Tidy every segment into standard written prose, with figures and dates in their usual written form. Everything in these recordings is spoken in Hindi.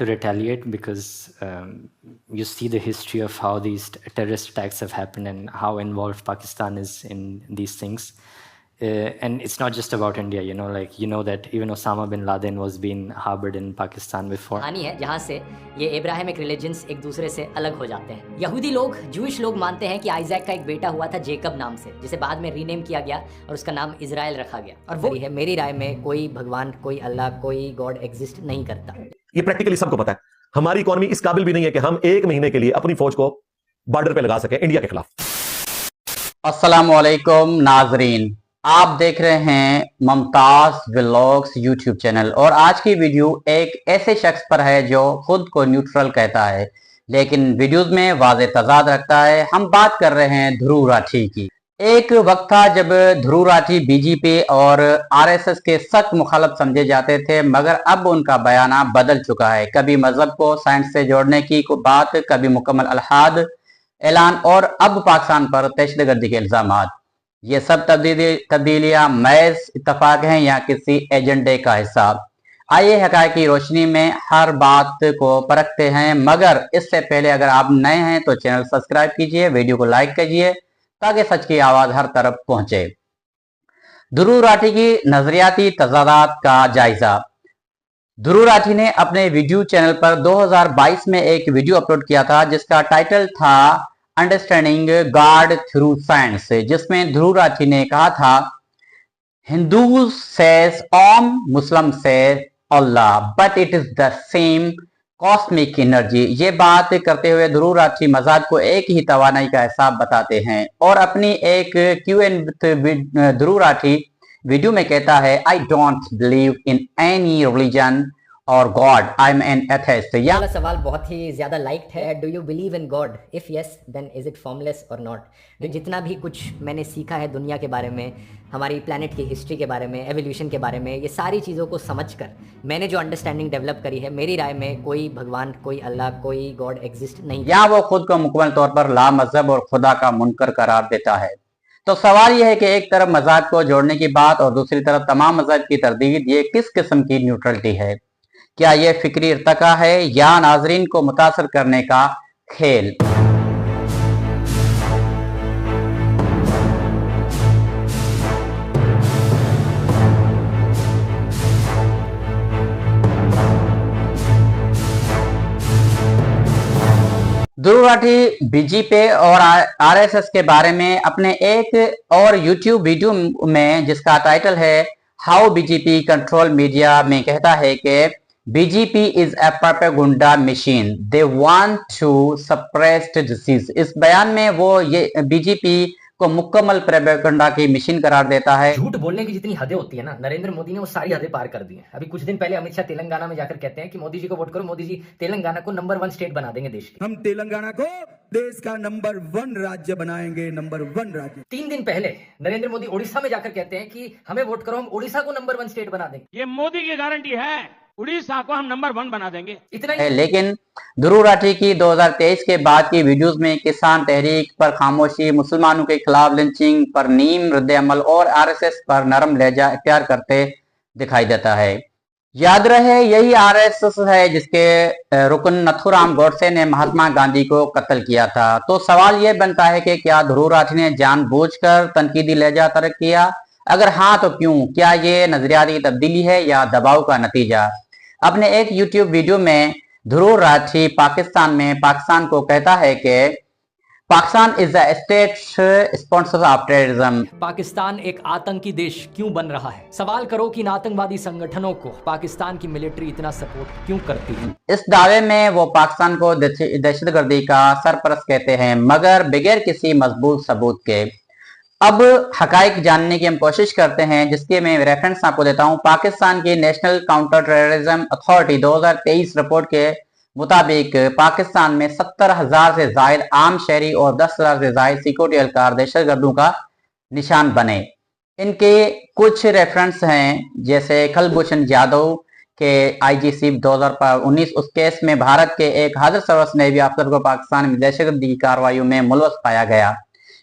to retaliate because you see the history of how these terrorist attacks have happened and how involved Pakistan is in these things. And it's not just about India, that even Osama bin Laden was being harbored in Pakistan before. कहानी है जहाँ से ये एब्राहिमिक रिलीजन्स एक दूसरे से अलग हो जाते हैं। यहूदी लोग, जूइश लोग मानते हैं कि आइजैक का एक बेटा हुआ था जेकब नाम से, जिसे बाद में रीनेम किया गया और उसका नाम इजराइल रखा गया। और वो है, मेरी राय में कोई भगवान, कोई अल्लाह, कोई गॉड एग्जिस्ट नहीं करता। ये प्रैक्टिकली सबको पता है। हमारी इकोनॉमी इस काबिल भी नहीं है कि हम 1 महीने के लिए अपनी फौज को बॉर्डर पे लगा सके इंडिया के खिलाफ। अस्सलाम वालेकुम नाजरीन, आप देख रहे हैं मुमताज व्लॉग्स यूट्यूब चैनल और आज की वीडियो एक ऐसे शख्स पर है जो खुद को न्यूट्रल कहता है लेकिन वीडियोस में वाज़े तजाद रखता है। हम बात कर रहे हैं ध्रुव राठी की। एक वक्त था जब ध्रुव राठी बीजेपी और आरएसएस के सख्त मुखालिफ समझे जाते थे, मगर अब उनका बयाना बदल चुका है। कभी मजहब को साइंस से जोड़ने की बात, कभी मुकम्मल अलहाद ऐलान और अब पाकिस्तान पर दहशतगर्दी के इल्जामात। ये सब तब्दीलियां महज इत्तफाक हैं या किसी एजेंडे का हिस्सा। आइए हक़ाइक़ की रोशनी में हर बात को परखते हैं, मगर इससे पहले अगर आप नए हैं तो चैनल सब्सक्राइब कीजिए, वीडियो को लाइक कीजिए ताकि सच की आवाज हर तरफ पहुंचे। ध्रुव राठी की नजरियाती तजादात का जायजा। ध्रुव राठी ने अपने वीडियो चैनल पर 2022 में एक वीडियो अपलोड किया था जिसका टाइटल था अंडरस्टैंडिंग गॉड थ्रू साइंस, जिसमें ध्रुव राठी ने कहा था Hindu says Om, Muslim says Allah, but it is the same cosmic energy. ये बात करते हुए ध्रुव राठी मजाज को एक ही तवानाई का हिसाब बताते हैं और अपनी एक Q&A with Dhruv Rathee video में कहता है I don't believe in any religion और god, I am an atheist. यह वाला सवाल बहुत ही ज्यादा लाइक्ड है। Do you believe in God? If yes then is it formless और नॉट? जितना भी कुछ मैंने सीखा है दुनिया के बारे में, हमारी प्लैनेट की हिस्ट्री के बारे में, एवोल्यूशन के बारे में, ये सारी चीज़ों को समझकर मैंने जो अंडरस्टैंडिंग डेवलप करी है, मेरी राय में कोई भगवान, कोई अल्लाह, कोई गॉड एग्जिस्ट नहीं। यहाँ वो खुद को मुकम्मल तौर पर ला मजहब और खुदा का मुनकर करार देता है। तो सवाल यह है कि एक तरफ मजहब को जोड़ने की बात और दूसरी तरफ तमाम मजहब की तरदीद, ये किस किस्म की न्यूट्रलिटी है? क्या यह फिक्री इर्तका है या नाजरीन को मुतासर करने का खेल? ध्रुव राठी बीजेपी और आरएसएस के बारे में अपने एक और यूट्यूब वीडियो में जिसका टाइटल है हाउ बीजेपी कंट्रोल मीडिया में कहता है कि BJP is a propaganda machine, they want to suppress disease. इस बयान में वो ये बीजेपी को मुकम्मल प्रोपेगेंडा की मशीन करार देता है। झूठ बोलने की जितनी हदें होती है ना, नरेंद्र मोदी ने वो सारी हदें पार कर दी हैं। अभी कुछ दिन पहले अमित शाह तेलंगाना में जाकर कहते हैं कि मोदी जी को वोट करो, मोदी जी तेलंगाना को नंबर 1 स्टेट बना देंगे देश की। हम तेलंगाना को देश का नंबर 1 राज्य बनाएंगे, नंबर 1 राज्य। 3 दिन पहले नरेंद्र मोदी ओडिशा में जाकर कहते हैं कि हमें वोट करो, हम ओडिशा को नंबर 1 स्टेट बना देंगे। ये मोदी की गारंटी है, उड़ीसा को हम नंबर 1 बना देंगे। इतना है, लेकिन ध्रुव राठी की 2023 के बाद की वीडियोस में किसान तहरीक पर खामोशी, मुसलमानों के खिलाफ लिंचिंग पर नीम रद्द-ए-अमल और आरएसएस पर नरम लहजा इख्तियार करते दिखाई देता है। याद रहे यही आरएसएस है जिसके रुकन नथुराम गोडसे ने महात्मा गांधी को कत्ल किया था। तो सवाल यह बनता है कि क्या ध्रुव राठी ने जानबूझकर तनकीदी लहजा तर्क किया? अगर हाँ तो क्यों? क्या ये नजरियाती तब्दीली है या दबाव का नतीजा? अपने एक यूट्यूब वीडियो में ध्रुव राठी पाकिस्तान को कहता है कि Pakistan is the state sponsor of terrorism. Pakistan एक आतंकी देश क्यों बन रहा है? सवाल करो कि इन आतंकवादी संगठनों को पाकिस्तान की मिलिट्री इतना सपोर्ट क्यों करती है? इस दावे में वो पाकिस्तान को दहशतगर्दी का सरपरस्त कहते हैं, मगर बगैर किसी मजबूत सबूत के। अब हकाइक जानने की हम कोशिश करते हैं, जिसके मैं रेफरेंस आपको देता हूं। पाकिस्तान की national counter terrorism authority 2023 report के मुताबिक पाकिस्तान में 70,000 से जायद आम शहरी और 10,000 से जायद सिक्योरिटी एहलकार दहशतगर्दों का निशान बने। इनके कुछ रेफरेंस हैं, जैसे कुलभूषण यादव के IGC 2019 उस केस में भारत के एक हाजिर सर्विस नेवी अफसर को पाकिस्तान में दहशतगर्दी की कार्रवाइयों में मुलव्वस पाया गया।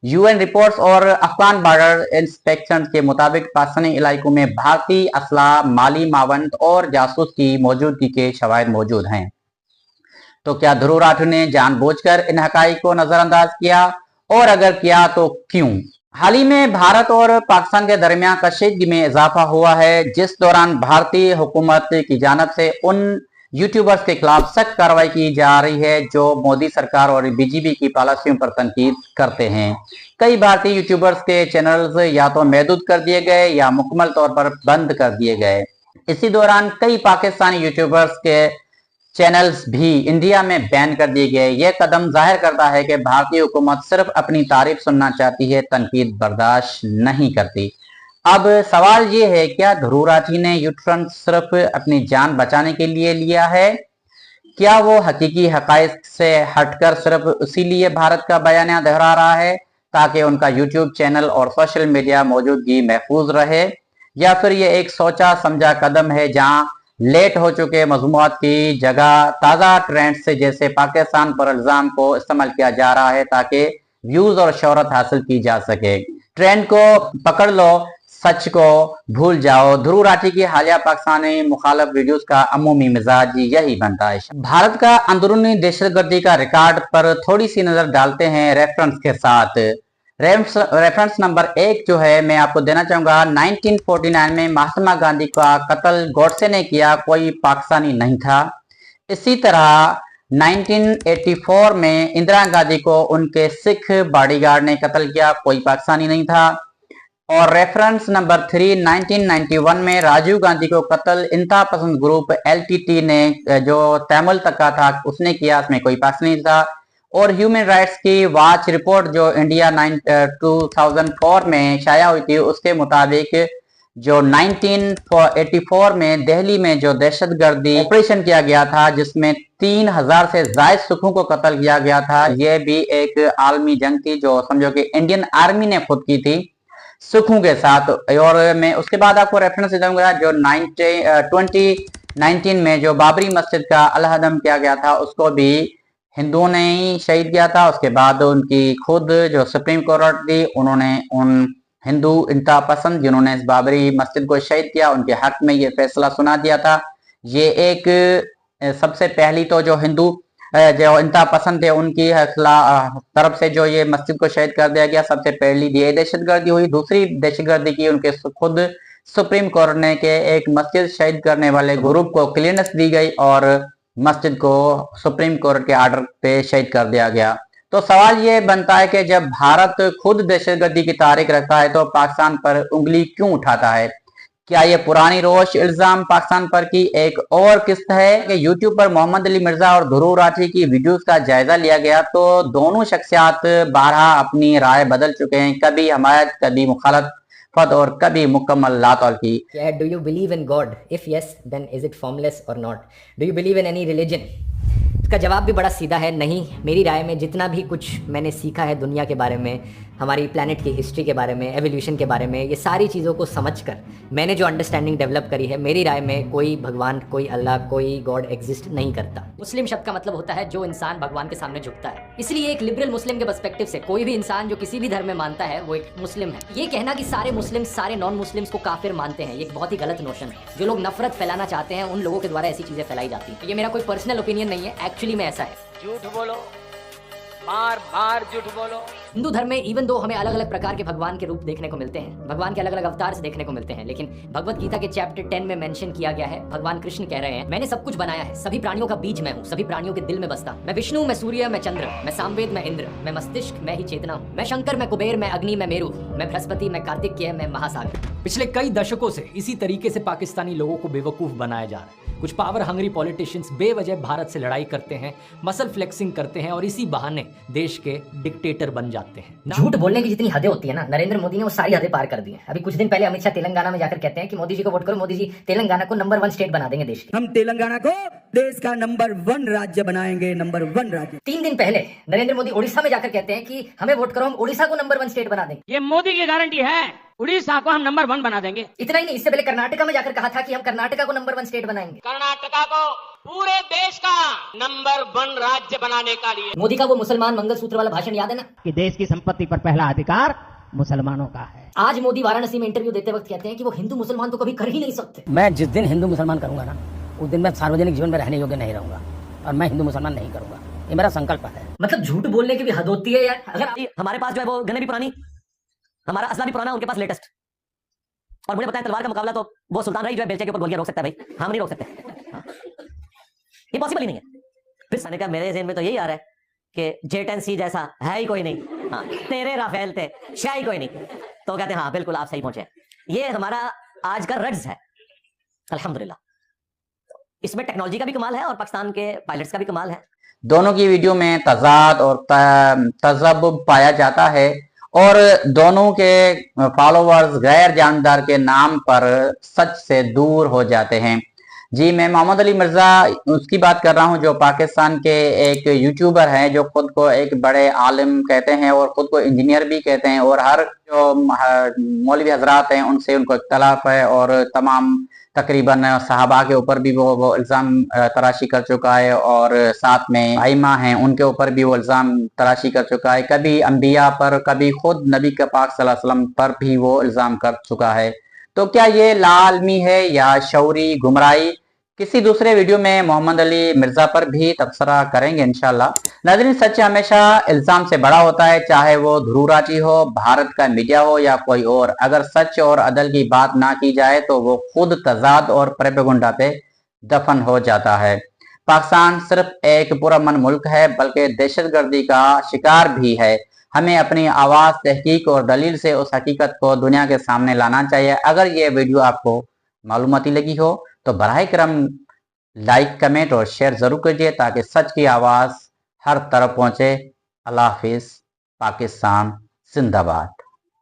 UN रिपोर्ट्स और अफगान बॉर्डर इंस्पेक्शन के मुताबिक पाकिस्तानी इलाकों में भारतीय असला, माली मावंत और जासूस की मौजूदगी के शवाहिद मौजूद हैं। तो क्या ध्रुव राठौर ने जानबूझकर इन हकाइक को नजरअंदाज किया, और अगर किया तो क्यों? हाल ही में भारत और पाकिस्तान के दरमियान कशीदगी में इजाफा हुआ है, जिस दौरान भारतीय हुकूमत की जानिब से उन यूट्यूबर्स के खिलाफ सख्त कार्रवाई की जा रही है जो मोदी सरकार और बीजेपी की पॉलिसियों पर तनकीद करते हैं। कई भारतीय यूट्यूबर्स के चैनल्स या तो महदूद कर दिए गए या मुकम्मल तौर पर बंद कर दिए गए। इसी दौरान कई पाकिस्तानी यूट्यूबर्स के चैनल्स भी इंडिया में बैन कर दिए गए। यह कदम जाहिर करता है कि भारतीय हुकूमत सिर्फ अपनी तारीफ सुनना चाहती है, तनकीद बर्दाश्त नहीं करती। अब सवाल ये है, क्या ध्रुव राठी ने यूटर्न सिर्फ अपनी जान बचाने के लिए लिया है? क्या वो हकीकी हकाइक से हटकर सिर्फ इसीलिए भारत का बयानिया दोहरा रहा है ताकि उनका यूट्यूब चैनल और सोशल मीडिया मौजूदगी महफूज रहे, या फिर ये एक सोचा समझा कदम है जहां लेट हो चुके मज़मूआत की जगह ताज़ा ट्रेंड से जैसे पाकिस्तान पर इल्जाम को इस्तेमाल किया जा रहा है ताकि व्यूज और शोहरत हासिल की जा सके? ट्रेंड को पकड़ लो, सच को भूल जाओ। ध्रुव राठी की हालिया पाकिस्तानी मुखालिफ वीडियोस का अमूमी मिजाज यही बनता है। भारत का अंदरूनी दहशतगर्दी का रिकॉर्ड पर थोड़ी सी नजर डालते हैं रेफरेंस के साथ। रेफरेंस नंबर 1 जो है मैं आपको देना चाहूंगा, 1949 में महात्मा गांधी का कत्ल गॉडसे ने किया, कोई पाकिस्तानी नहीं था। इसी तरह 1984 में इंदिरा गांधी को उनके सिख बॉडीगार्ड ने कत्ल किया, कोई पाकिस्तानी नहीं था। और रेफरेंस नंबर 3, 1991 में राजीव गांधी को कत्ल इंतहा पसंद ग्रुप LTT ने जो तैमुल तका था उसने किया, उसमें कोई पाकिस्तानी था। और ह्यूमन राइट्स की वॉच रिपोर्ट जो इंडिया 2004 में शाया हुई थी, उसके मुताबिक जो 1984 में दिल्ली में जो दहशतगर्दी ऑपरेशन किया गया था जिसमें 3000 से ज्यादा सिखों को कत्ल किया गया था, यह भी एक आलमी जंग थी जो समझो कि इंडियन आर्मी ने खुद की थी सिखों के साथ। और मैं उसके बाद आपको रेफरेंस दूंगा जो 2019 में जो बाबरी मस्जिद का अलहदम किया गया था उसको भी हिंदुओं ने ही शहीद किया था। उसके बाद उनकी खुद जो सुप्रीम कोर्ट थी उन्होंने उन हिंदू इंतहा पसंद जिन्होंने इस बाबरी मस्जिद को शहीद किया उनके हक में ये फैसला सुना दिया था। ये एक सबसे पहली तो जो हिंदू जो इंतहा पसंद थे उनकी तरफ से जो ये मस्जिद को शहीद कर दिया गया, सबसे पहली ये दहशतगर्दी हुई। दूसरी दहशतगर्दी की उनके खुद सुप्रीम कोर्ट ने के एक मस्जिद शहीद करने वाले ग्रुप को क्लियरेंस दी गई और मस्जिद को सुप्रीम कोर्ट के आर्डर पे शहीद कर दिया गया। तो सवाल ये बनता है कि जब भारत खुद दहशतगर्दी की तारीख रखता है तो पाकिस्तान पर उंगली क्यों उठाता है? क्या ये पुरानी रोश इल्जाम पाकिस्तान पर की एक और किस्त है? कि यूट्यूब पर मोहम्मद अली मिर्जा और ध्रुव राठी की वीडियोस का जायजा लिया गया तो दोनों शख्सियात बारहा अपनी राय बदल चुके हैं, कभी हमायत, कभी मुखालफत और कभी मुकम्मल लातौल की। Do you believe in God? If yes, then is it formless or not? Do you believe in any religion? इसका जवाब भी बड़ा सीधा है, नहीं। मेरी राय में जितना भी कुछ मैंने सीखा है दुनिया के बारे में, हमारी प्लैनेट की हिस्ट्री के बारे में, एवोल्यूशन के बारे में, ये सारी चीज़ों को समझकर मैंने जो अंडरस्टैंडिंग डेवलप करी है, मेरी राय में कोई भगवान, कोई अल्लाह, कोई गॉड एग्जिस्ट नहीं करता। मुस्लिम शब्द का मतलब होता है जो इंसान भगवान के सामने झुकता है। इसलिए एक लिबरल मुस्लिम के पर्सपेक्टिव से कोई भी इंसान जो किसी भी धर्म में मानता है वो एक मुस्लिम है। ये कहना कि सारे मुस्लिम सारे नॉन मुस्लिम्स को काफिर मानते हैं, ये एक बहुत ही गलत नोशन है। जो लोग नफरत फैलाना चाहते हैं उन लोगों के द्वारा ऐसी चीजें फैलाई जाती हैं। ये मेरा कोई पर्सनल ओपिनियन नहीं है, एक्चुअली में ऐसा है। झूठ बोलो, बार बार झूठ बोलो। हिंदू धर्म में इवन दो हमें अलग अलग प्रकार के भगवान के रूप देखने को मिलते हैं, भगवान के अलग अलग अवतार से देखने को मिलते हैं, लेकिन भगवत गीता के चैप्टर 10 में मेंशन किया गया है, भगवान कृष्ण कह रहे हैं, मैंने सब कुछ बनाया है, सभी प्राणियों का बीज मैं हूँ, सभी प्राणियों के दिल में बसता हूँ। मैं विष्णु, मैं सूर्य, मैं चंद्र, मैं सामवेद, मैं इंद्र, मैं मस्तिष्क, मैं ही चेतना हूँ। मैं शंकर, मैं कुबेर, मैं अग्नि, मैं मेरु, मैं बृहस्पति, मैं कार्तिकेय, मैं महासागर। पिछले कई दशकों से इसी तरीके से पाकिस्तानी लोगों को बेवकूफ बनाया जा रहा है। कुछ पावर हंगरी पॉलिटिशियंस बेवजह भारत से लड़ाई करते हैं, मसल फ्लेक्सिंग करते हैं और इसी बहाने देश के डिक्टेटर बन जाते हैं। झूठ बोलने की जितनी हदें होती है ना, नरेंद्र मोदी ने वो सारी हदें पार कर दी हैं। अभी कुछ दिन पहले अमित शाह तेलंगाना में जाकर कहते हैं कि मोदी जी को वोट करो, मोदी जी तेलंगाना को नंबर 1 स्टेट बना देंगे देश की। हम तेलंगाना को देश का नंबर 1 राज्य बनाएंगे, नंबर 1 राज्य। 3 दिन पहले नरेंद्र मोदी उड़ीसा में जाकर कहते हैं कि हमें वोट करो, हम उड़ीसा को नंबर 1 स्टेट बना देंगे। ये मोदी की गारंटी है, उड़ीसा को हम नंबर 1 बना देंगे। इतना ही नहीं, इससे पहले कर्नाटका में जाकर कहा था कि हम कर्नाटका को नंबर 1 स्टेट बनाएंगे। कर्नाटका को पूरे देश का नंबर 1 राज्य बनाने का लिए। मोदी का वो मुसलमान मंगलसूत्र वाला भाषण याद है ना, कि देश की संपत्ति पर पहला अधिकार मुसलमानों का है। आज मोदी वाराणसी में इंटरव्यू देते वक्त कहते हैं कि वो हिंदू मुसलमान तो कभी कर ही नहीं सकते। मैं जिस दिन हिंदू मुसलमान करूंगा ना, उस दिन मैं सार्वजनिक जीवन में रहने योग्य नहीं रहूंगा। और मैं हिंदू मुसलमान नहीं करूंगा, ये मेरा संकल्प है। मतलब झूठ बोलने की भी हद होती है यार। अगर हमारे पास जो है वो गने भी पुरानी, हमारा असला भी पुराना, उनके पास लेटेस्ट, और मुझे बताएं तलवार का मुकाबला तो वो सुल्तान रही जो है बेलचे के ऊपर गोलियां रोक सकता है भाई, हम नहीं रोक सकते। हाँ। ये पॉसिबल ही नहीं है। फिर साने का मेरे ज़हन में तो यही आ रहा है कि J10C जैसा है ही कोई नहीं। हाँ, तेरे राफेल थे, शाही कोई नहीं। तो कहते हैं हाँ बिल्कुल आप सही पहुंचे। ये हमारा आज का रड्स है अल्हम्दुलिल्लाह। इसमें टेक्नोलॉजी का भी कमाल है और पाकिस्तान के पायलट्स का भी कमाल है। दोनों की वीडियो में तजाद और तज़ब्बुब पाया जाता है और दोनों के फॉलोअर्स गैर जानदार के नाम पर सच से दूर हो जाते हैं। जी, मैं मोहम्मद अली मिर्जा उसकी बात कर रहा हूं जो पाकिस्तान के एक यूट्यूबर हैं जो खुद को एक बड़े आलिम कहते हैं और खुद को इंजीनियर भी कहते हैं, और हर जो मौलवी हजरात हैं उनसे उनको इख्तलाफ है और तमाम तकरीबन सहाबा के ऊपर भी वो इल्ज़ाम तराशी कर चुका है और साथ में आइमा हैं उनके ऊपर भी वो इल्ज़ाम तराशी कर चुका है, कभी अंबिया पर, कभी खुद नबी के पाक सल्लल्लाहु अलैहि वसल्लम पर भी वो इल्ज़ाम कर चुका है। तो क्या ये लालमी है या शौरी गुमराही? किसी दूसरे वीडियो में मोहम्मद अली मिर्जा पर भी तबसरा करेंगे इंशाल्लाह। नाज़रीन, सच हमेशा इल्जाम से बड़ा होता है, चाहे वो ध्रुव राठी हो, भारत का मीडिया हो या कोई और। अगर सच और अदल की बात ना की जाए तो वो खुद तजाद और प्रोपेगेंडा पे दफन हो जाता है। पाकिस्तान सिर्फ एक पुरअमन मुल्क है बल्कि दहशतगर्दी का शिकार भी है। हमें अपनी आवाज, तहकीक और दलील से उस हकीकत को दुनिया के सामने लाना चाहिए। अगर ये वीडियो आपको मालूमाती लगी हो तो बराए करम लाइक, कमेंट और शेयर जरूर कीजिए ताकि सच की आवाज हर तरफ पहुंचे। अल्लाह हाफिज। पाकिस्तान जिंदाबाद।